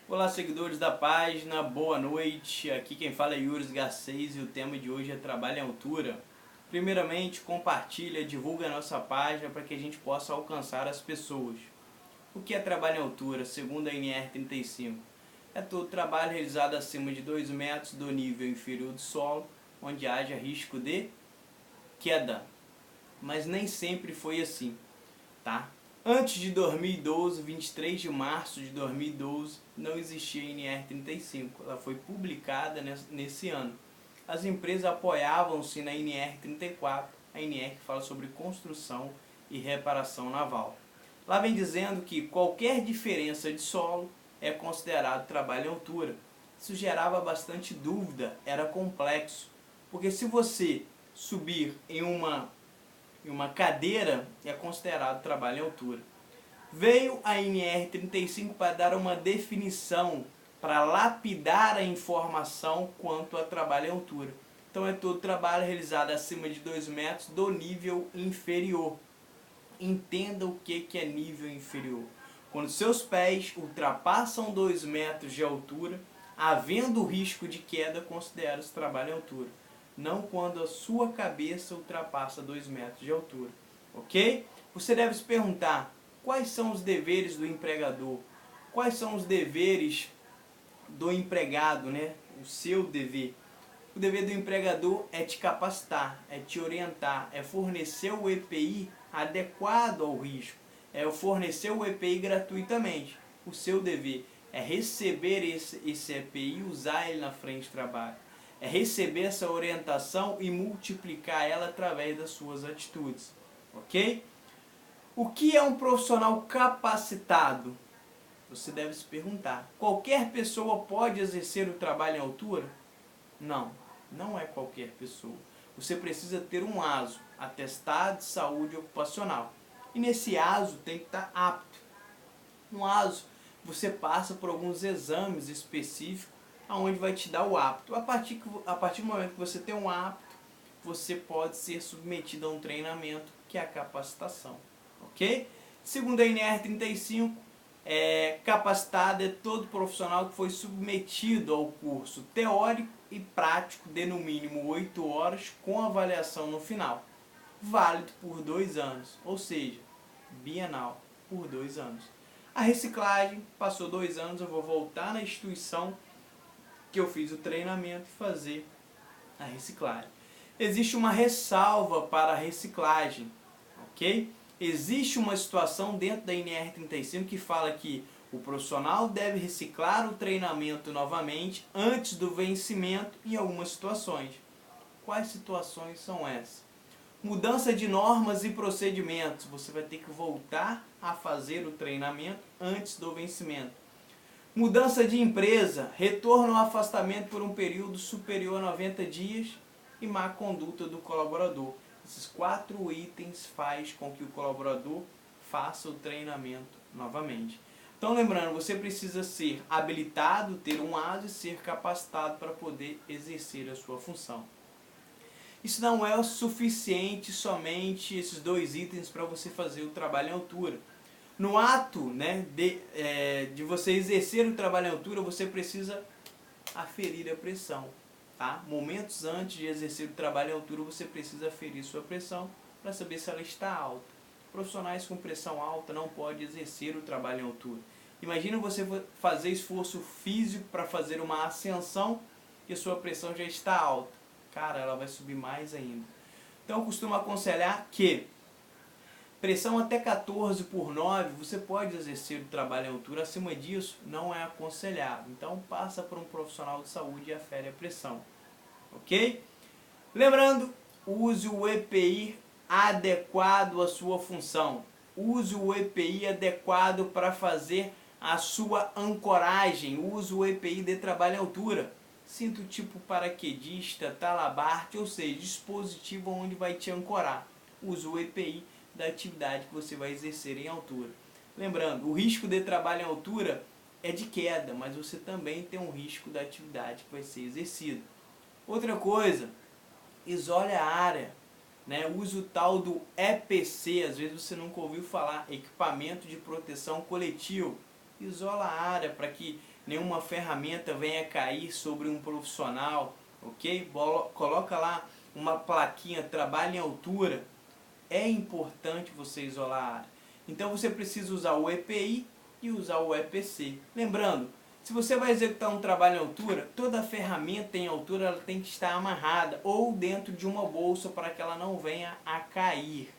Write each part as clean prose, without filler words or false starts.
Olá, seguidores da página, boa noite. Aqui quem fala é Yuris Garcês e o tema de hoje é trabalho em altura. Primeiramente, compartilha, divulga a nossa página para que a gente possa alcançar as pessoas. O que é trabalho em altura, segundo a NR35? É todo trabalho realizado acima de 2 metros do nível inferior do solo, onde haja risco de queda. Mas nem sempre foi assim, tá? Antes de 2012, 23 de março de 2012, não existia a NR35. Ela foi publicada nesse ano. As empresas apoiavam-se na NR34, a NR que fala sobre construção e reparação naval. Lá vem dizendo que qualquer diferença de solo é considerado trabalho em altura. Isso gerava bastante dúvida, era complexo. Porque se você subir em uma cadeira, é considerado trabalho em altura. Veio a NR35 para dar uma definição, para lapidar a informação quanto a trabalho em altura. Então é todo trabalho realizado acima de 2 metros do nível inferior. Entenda o que é nível inferior. Quando seus pés ultrapassam 2 metros de altura, havendo risco de queda, considera-se trabalho em altura. Não quando a sua cabeça ultrapassa 2 metros de altura. Ok? Você deve se perguntar, quais são os deveres do empregador? Quais são os deveres do empregado, né? O seu dever. O dever do empregador é te capacitar, é te orientar, é fornecer o EPI adequado ao risco, é fornecer o EPI gratuitamente. O seu dever é receber esse EPI e usar ele na frente de trabalho. É receber essa orientação e multiplicar ela através das suas atitudes. Ok? O que é um profissional capacitado? Você deve se perguntar. Qualquer pessoa pode exercer o trabalho em altura? Não, não é qualquer pessoa. Você precisa ter um ASO, Atestado de Saúde Ocupacional. E nesse ASO tem que estar apto. No ASO, você passa por alguns exames específicos aonde vai te dar o apto. A partir do momento que você tem um apto, você pode ser submetido a um treinamento, que é a capacitação. Ok? Segundo a NR35, capacitado é todo profissional que foi submetido ao curso teórico e prático de no mínimo 8 horas com avaliação no final, válido por 2 anos, ou seja, bienal por 2 anos. A reciclagem, passou 2 anos, eu vou voltar na instituição que eu fiz o treinamento e fazer a reciclagem. Existe uma ressalva para a reciclagem, ok? Existe uma situação dentro da NR35 que fala que o profissional deve reciclar o treinamento novamente antes do vencimento em algumas situações. Quais situações são essas? Mudança de normas e procedimentos. Você vai ter que voltar a fazer o treinamento antes do vencimento. Mudança de empresa, retorno ao afastamento por um período superior a 90 dias e má conduta do colaborador. Esses 4 itens faz com que o colaborador faça o treinamento novamente. Então lembrando, você precisa ser habilitado, ter um ASO e ser capacitado para poder exercer a sua função. Isso não é o suficiente somente esses 2 itens para você fazer o trabalho em altura. No ato, né, de você exercer o trabalho em altura, você precisa aferir a pressão. Tá? Momentos antes de exercer o trabalho em altura, você precisa aferir sua pressão para saber se ela está alta. Profissionais com pressão alta não podem exercer o trabalho em altura. Imagina você fazer esforço físico para fazer uma ascensão e a sua pressão já está alta. Cara, ela vai subir mais ainda. Então eu costumo aconselhar que pressão até 14/9, você pode exercer o trabalho em altura, acima disso não é aconselhável. Então passa por um profissional de saúde e afere a pressão. Ok? Lembrando, use o EPI adequado à sua função. Use o EPI adequado para fazer a sua ancoragem. Use o EPI de trabalho em altura. Cinto tipo paraquedista, talabarte, ou seja, dispositivo onde vai te ancorar. Use o EPI da atividade que você vai exercer em altura. Lembrando, o risco de trabalho em altura é de queda, mas você também tem um risco da atividade que vai ser exercida. Outra coisa, isole a área, né? Use o tal do EPC, às vezes você nunca ouviu falar, equipamento de proteção coletivo. isola a área para que nenhuma ferramenta venha cair sobre um profissional, ok? Coloca lá uma plaquinha, trabalho em altura. É importante você isolar a área. Então você precisa usar o EPI e usar o EPC. Lembrando, se você vai executar um trabalho em altura, toda ferramenta em altura ela tem que estar amarrada ou dentro de uma bolsa para que ela não venha a cair,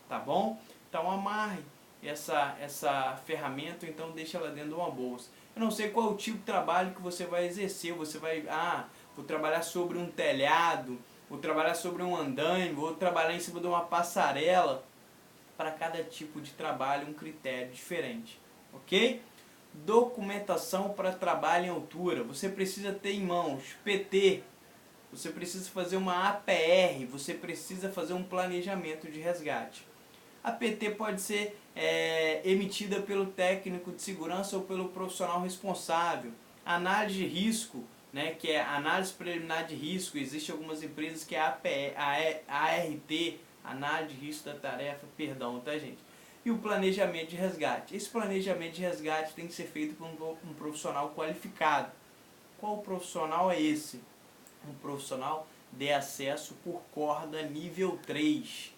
tá bom? Então amarre essa ferramenta, então deixa ela dentro de uma bolsa. Eu não sei qual o tipo de trabalho que você vai exercer, você vai, vou trabalhar sobre um telhado, vou trabalhar sobre um andaime, vou trabalhar em cima de uma passarela. Para cada tipo de trabalho um critério diferente, ok? Documentação para trabalho em altura. Você precisa ter em mãos PT, você precisa fazer uma APR, você precisa fazer um planejamento de resgate. A PT pode ser emitida pelo técnico de segurança ou pelo profissional responsável. Análise de risco, né, que é análise preliminar de risco, existem algumas empresas que é a ART, análise de risco da tarefa, perdão, tá gente? E o planejamento de resgate. Esse planejamento de resgate tem que ser feito por um profissional qualificado. Qual profissional é esse? Um profissional de acesso por corda nível 3.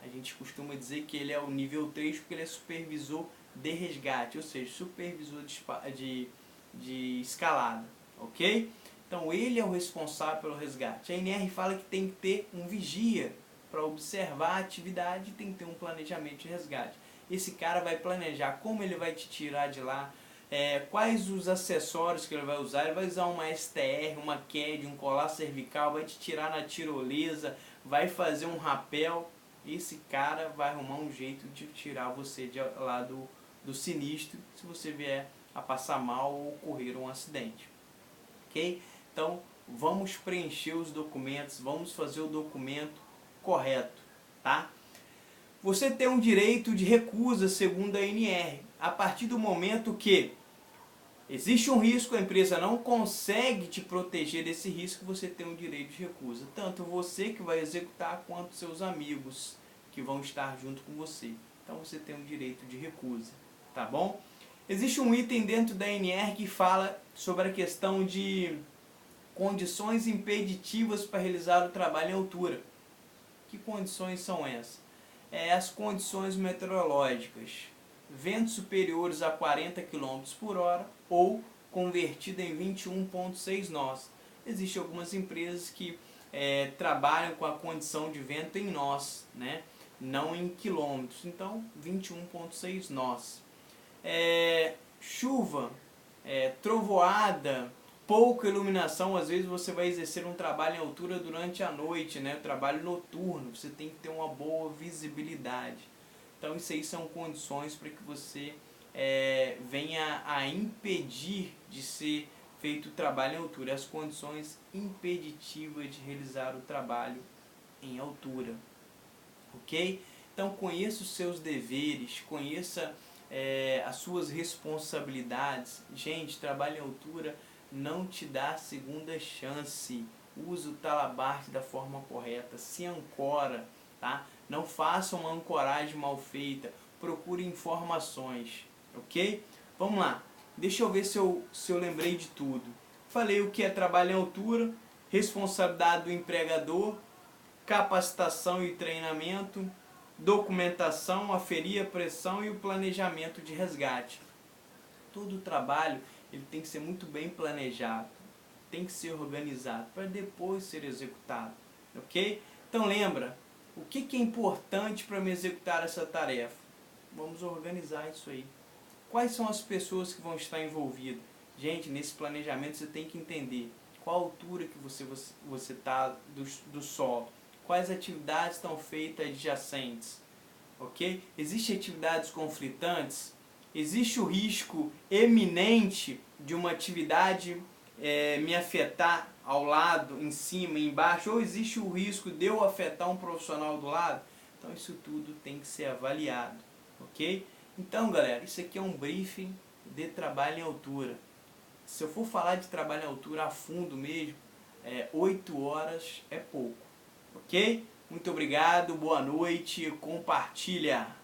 A gente costuma dizer que ele é o nível 3 porque ele é supervisor de resgate, ou seja, supervisor de escalada, ok? Então ele é o responsável pelo resgate. A NR fala que tem que ter um vigia para observar a atividade e tem que ter um planejamento de resgate. Esse cara vai planejar como ele vai te tirar de lá, quais os acessórios que ele vai usar uma STR, uma CAD, um colar cervical, vai te tirar na tirolesa, vai fazer um rapel. Esse cara vai arrumar um jeito de tirar você de lá do sinistro se você vier a passar mal ou ocorrer um acidente, ok? Então vamos preencher os documentos, vamos fazer o documento correto, tá? Você tem um direito de recusa segundo a ANR, a partir do momento que existe um risco, a empresa não consegue te proteger desse risco, você tem um direito de recusa. Tanto você que vai executar, quanto seus amigos que vão estar junto com você. Então você tem um direito de recusa, tá bom? Existe um item dentro da ANR que fala sobre a questão de condições impeditivas para realizar o trabalho em altura. Que condições são essas? As condições meteorológicas. Ventos superiores a 40 km por hora ou convertida em 21,6 nós. Existem algumas empresas que trabalham com a condição de vento em nós, né? Não em quilômetros. Então, 21,6 nós. Chuva, trovoada, pouca iluminação, às vezes você vai exercer um trabalho em altura durante a noite, né? Trabalho noturno, você tem que ter uma boa visibilidade. Então isso aí são condições para que você venha a impedir de ser feito o trabalho em altura, as condições impeditivas de realizar o trabalho em altura, ok? Então conheça os seus deveres, conheça as suas responsabilidades. Gente, trabalho em altura não te dá segunda chance. Usa o talabarte da forma correta, se ancora, tá? Não faça uma ancoragem mal feita, procure informações, ok? Vamos lá, deixa eu ver se eu lembrei de tudo. Falei o que é trabalho em altura, responsabilidade do empregador, capacitação e treinamento, documentação, aferir a pressão e o planejamento de resgate. Todo o trabalho ele tem que ser muito bem planejado, tem que ser organizado para depois ser executado, ok? Então lembra, o que é importante para me executar essa tarefa? Vamos organizar isso aí. Quais são as pessoas que vão estar envolvidas? Gente, nesse planejamento você tem que entender qual a altura que você está do solo, quais atividades estão feitas adjacentes, ok? Existem atividades conflitantes? Existe o risco eminente de uma atividade me afetar ao lado, em cima, embaixo, ou existe o risco de eu afetar um profissional do lado? Então isso tudo tem que ser avaliado, ok? Então galera, isso aqui é um briefing de trabalho em altura. Se eu for falar de trabalho em altura a fundo mesmo, 8 horas é pouco, ok? Muito obrigado, boa noite, compartilha!